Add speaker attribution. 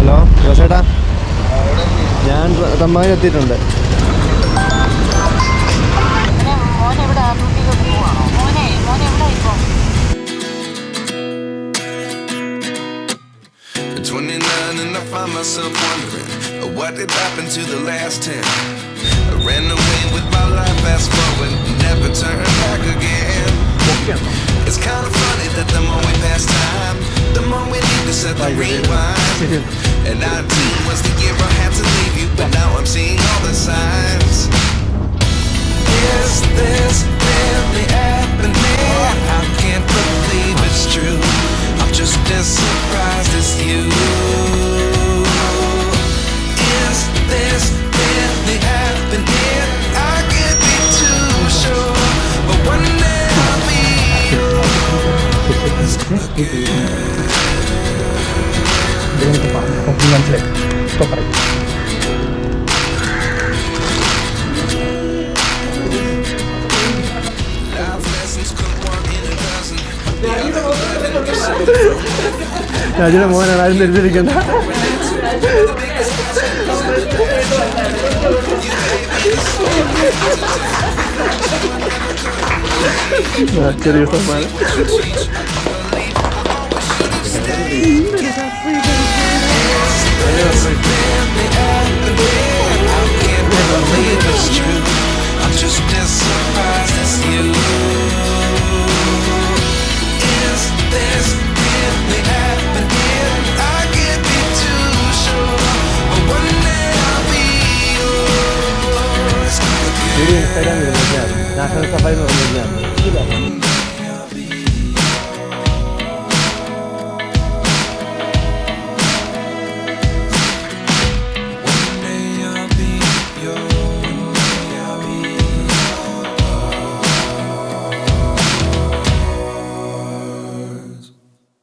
Speaker 1: Hello ജോസേട്ടാ, ഞാൻ തമ്പാനെത്തിയിട്ടുണ്ട്.
Speaker 2: And I find myself wondering what did happen to the last 10. I ran away with my life, fast forward, never turn back again. It's kind of funny that the more we pass time, the more we need to set the rewind. And 19 was the year I had to leave you, but now I'm seeing all the signs. Is this really happening? I can't believe it's true. I'm just as surprised as you. Is this really happening? I can't be too sure, but one day I'll be yours again.
Speaker 1: രാജുടെ മോനാണ്, ആരും ധരിച്ചിരിക്കണ്ട. ചെറിയ സമ്മാനം. Instagram national safari എന്ന് പറഞ്ഞാൽ